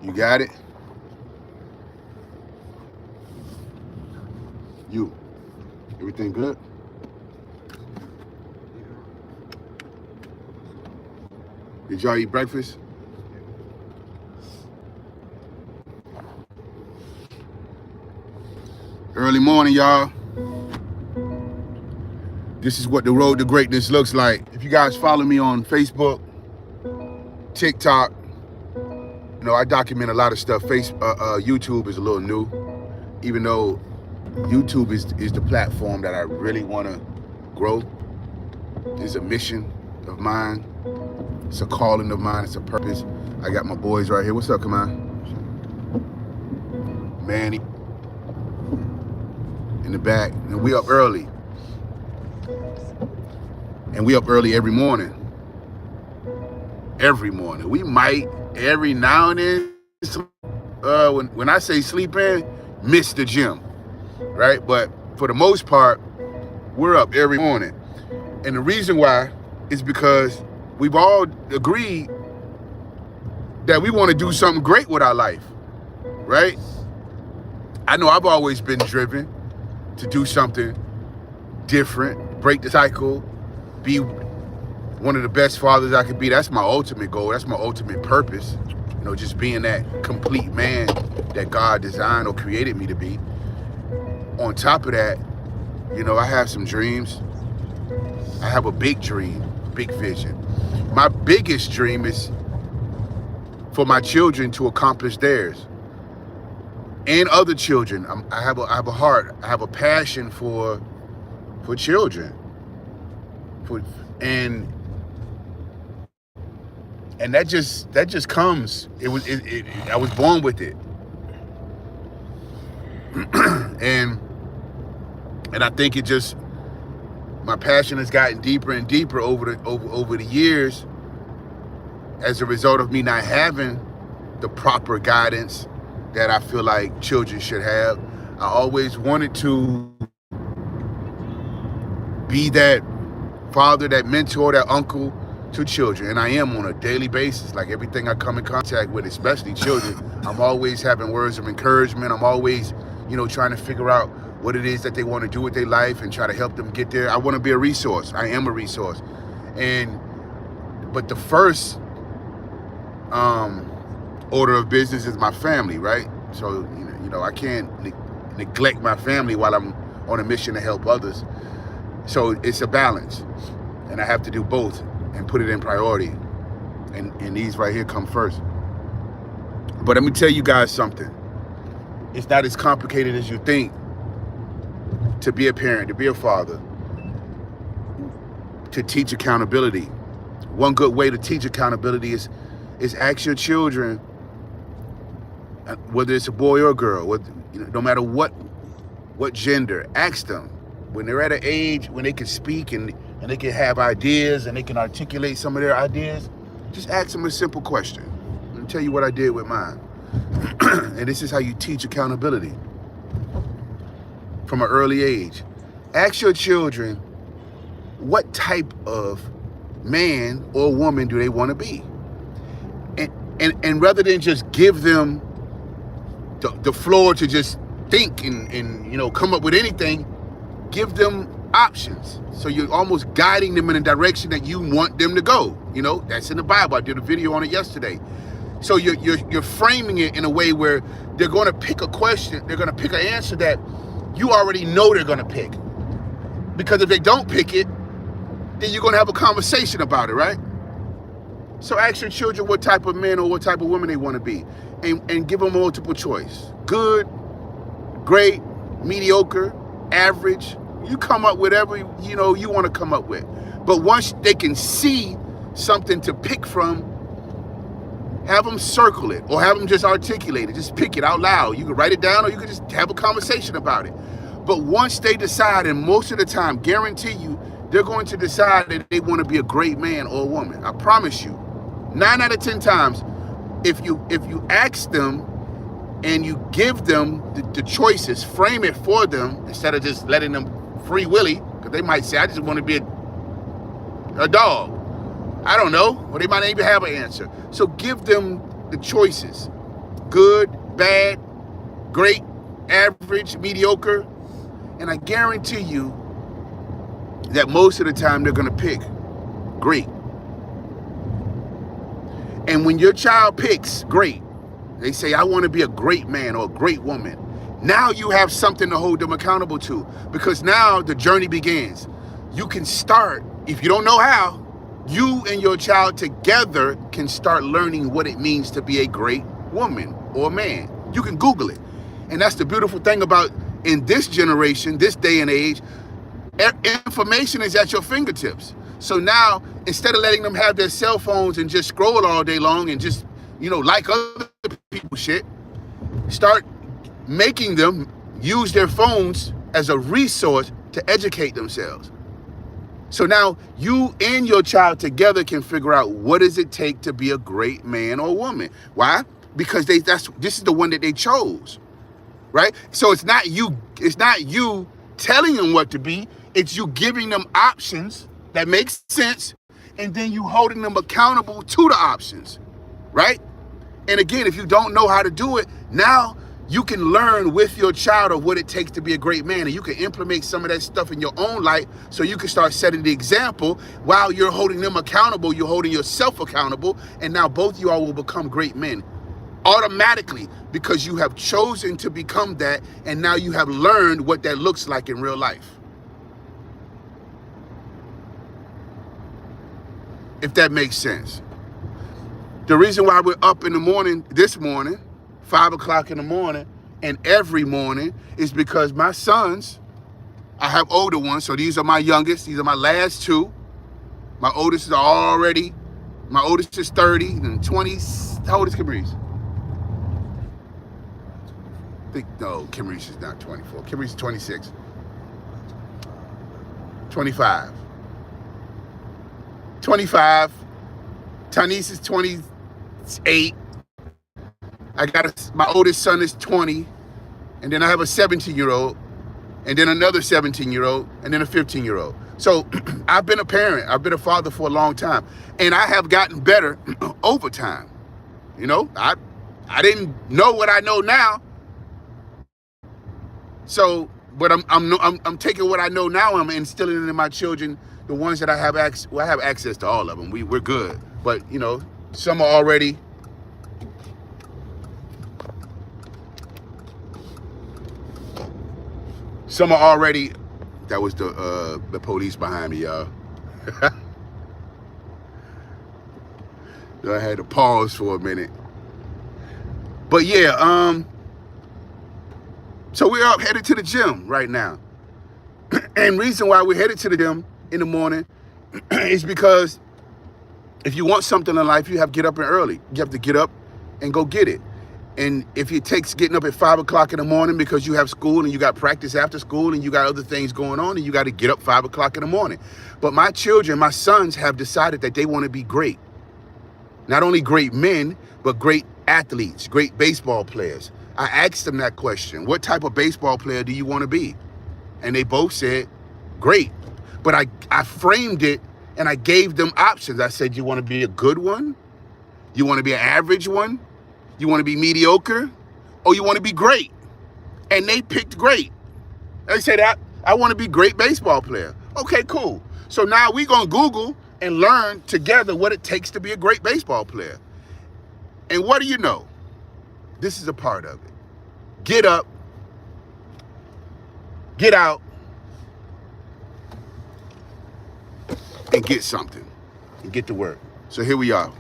You got it? You. Everything good? Did y'all eat breakfast? Early morning, y'all. This is what the road to greatness looks like. If you guys follow me on Facebook, TikTok, you know, I document a lot of stuff. YouTube is a little new, even though YouTube is the platform that I really want to grow. It's a mission of mine. It's a calling of mine. It's a purpose. I got my boys right here. What's up, come on? Manny in the back. And we up early. And we up early every morning. Every morning. We might every now and then, when I say sleep in, miss the gym, right? But for the most part, we're up every morning. And the reason why is because we've all agreed that we want to do something great with our life, right? I know I've always been driven to do something different, break the cycle, be one of the best fathers I could be. That's my ultimate goal. That's my ultimate purpose. You know, just being that complete man that God designed or created me to be. On top of that, you know, I have some dreams. I have a big dream, big vision. My biggest dream is for my children to accomplish theirs. And other children. I have a heart. I have a passion for children. And that just comes. I was born with it. and I think it just, my passion has gotten deeper and deeper over the years as a result of me not having the proper guidance that I feel like children should have. I always wanted to be that father, that mentor, that uncle to children. And I am on a daily basis. Like everything I come in contact with, especially children, I'm always having words of encouragement. I'm always, you know, trying to figure out what it is that they want to do with their life and try to help them get there. I want to be a resource. I am a resource. But the first order of business is my family, right? So, you know, I can't neglect my family while I'm on a mission to help others. So it's a balance, and I have to do both and put it in priority. And these right here come first. But let me tell you guys something. It's not as complicated as you think to be a parent, to be a father, to teach accountability. One good way to teach accountability is ask your children, whether it's a boy or a girl, no matter what gender, ask them when they're at an age when they can speak and they can have ideas and they can articulate some of their ideas. Just ask them a simple question. Let me tell you what I did with mine. And this is how you teach accountability from an early age. Ask your children what type of man or woman do they want to be. And rather than just give them the floor to just think and you know, come up with anything, give them options. So you're almost guiding them in a direction that you want them to go. You know, that's in the Bible. I did a video on it yesterday. So you're framing it in a way where they're going to pick a question, they're going to pick an answer that you already know they're going to pick. Because if they don't pick it, then you're going to have a conversation about it, right? So ask your children what type of man or what type of woman they want to be, and give them multiple choice. Good, great, mediocre, average. You come up with whatever, you know, you want to come up with. But once they can see something to pick from, have them circle it or have them just articulate it. Just pick it out loud. You can write it down or you can just have a conversation about it. But once they decide, and most of the time, guarantee you, they're going to decide that they want to be a great man or woman. I promise you. 9 out of 10 times, if you ask them and you give them the choices, frame it for them instead of just letting them free willy, because they might say, I just want to be a dog. I don't know. Or they might not even have an answer. So give them the choices. good, bad, great, average, mediocre. And I guarantee you that most of the time they're going to pick great. And when your child picks great, they say, I want to be a great man or a great woman. Now you have something to hold them accountable to, because now the journey begins. You can start, if you don't know how, you and your child together can start learning what it means to be a great woman or man. You can Google it. And that's the beautiful thing about in this generation, this day and age, information is at your fingertips. So now, instead of letting them have their cell phones and just scroll all day long and just, like other people's shit, start making them use their phones as a resource to educate themselves. So now you and your child together can figure out what does it take to be a great man or woman. Why? Because this is the one that they chose, right? So it's not you telling them what to be, it's you giving them options that make sense, and then you holding them accountable to the options, right? And again, if you don't know how to do it, now you can learn with your child of what it takes to be a great man, and you can implement some of that stuff in your own life so you can start setting the example while you're holding them accountable, you're holding yourself accountable, and now both of you all will become great men automatically because you have chosen to become that, and now you have learned what that looks like in real life. If that makes sense. The reason why we're up in the morning, this morning, 5 o'clock in the morning, and every morning is because my sons, I have older ones, so these are my youngest, these are my last two. My oldest is 30 and 20. How old is Kimreese? No, Kimreese is not 24. Kimreese is 26. 25. 25. Tanise is 28. My oldest son is 20. And then I have a 17-year-old. And then another 17-year-old. And then a 15-year-old. So I've been a parent. I've been a father for a long time. And I have gotten better over time. I didn't know what I know now. So, but I'm taking what I know now. I'm instilling it in my children. The ones that I have access to all of them. We're good. But some are already. Some are already. That was the police behind me, y'all. I had to pause for a minute. But yeah, so we're up headed to the gym right now. And reason why we're headed to the gym in the morning is because if you want something in life, you have to get up and early. You have to get up and go get it. And if it takes getting up at 5 o'clock in the morning because you have school and you got practice after school and you got other things going on and you got to get up 5 o'clock in the morning. But my children, my sons have decided that they want to be great. Not only great men, but great athletes, great baseball players. I asked them that question. What type of baseball player do you want to be? And they both said, great. But I framed it and I gave them options. I said, you want to be a good one? You want to be an average one? You want to be mediocre? Or you want to be great? And they picked great. They said, I want to be a great baseball player. Okay, cool. So now we're going to Google and learn together what it takes to be a great baseball player. And what do you know? This is a part of it. Get up, get out, and get something, and get to work. So here we are.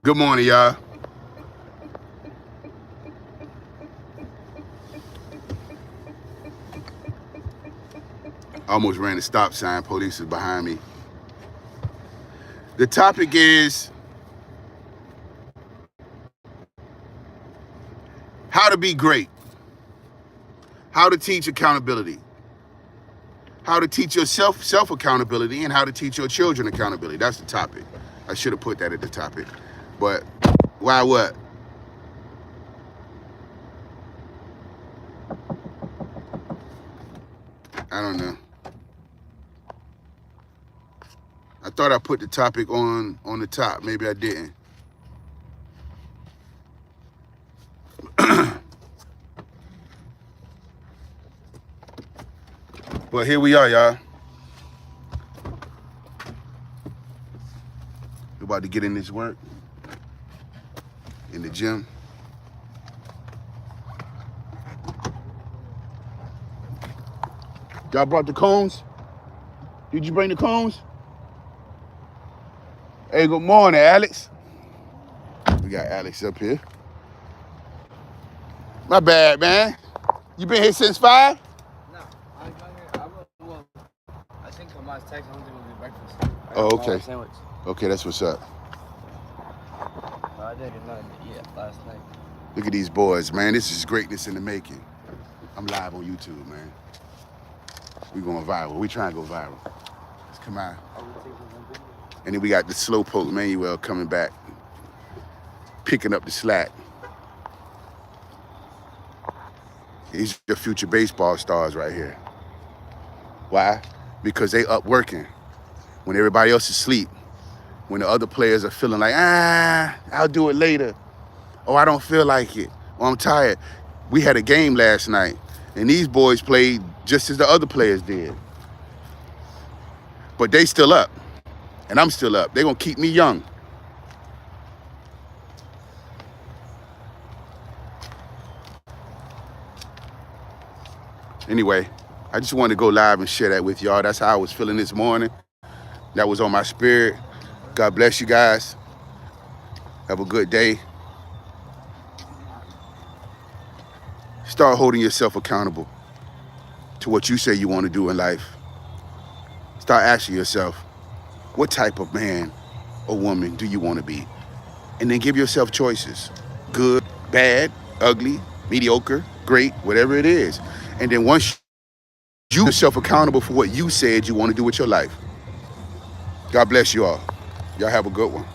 Good morning, y'all. Almost ran a stop sign. Police is behind me. The topic is how to be great, how to teach accountability, how to teach yourself self-accountability and how to teach your children accountability. That's the topic. I should have put that at the topic. But why what? I don't know. I thought I put the topic on the top. Maybe I didn't. But here we are, y'all. We're about to get in this work in the gym. Y'all brought the cones? Did you bring the cones? Hey, good morning, Alex. We got Alex up here. My bad, man. You been here since 5? No, I got here. I think I might text. I don't think we'll get breakfast. Oh, okay. Sandwich. Okay, that's what's up. No, I didn't get nothing to eat last night. Look at these boys, man. This is greatness in the making. I'm live on YouTube, man. We going viral. We trying to go viral. Let's come on. And then we got the slowpoke Manuel coming back, picking up the slack. These are future baseball stars right here. Why? Because they up working when everybody else is asleep. When the other players are feeling like, I'll do it later. Oh, I don't feel like it. Oh, I'm tired. We had a game last night, and these boys played just as the other players did. But they still up, and I'm still up. They're gonna keep me young. Anyway, I just wanted to go live and share that with y'all. That's how I was feeling this morning. That was on my spirit. God bless you guys. Have a good day. Start holding yourself accountable to what you say you want to do in life. Start asking yourself, what type of man or woman do you want to be? And then give yourself choices. Good, bad, ugly, mediocre, great, whatever it is. And then once you yourself accountable for what you said you want to do with your life. God bless you all. Y'all have a good one.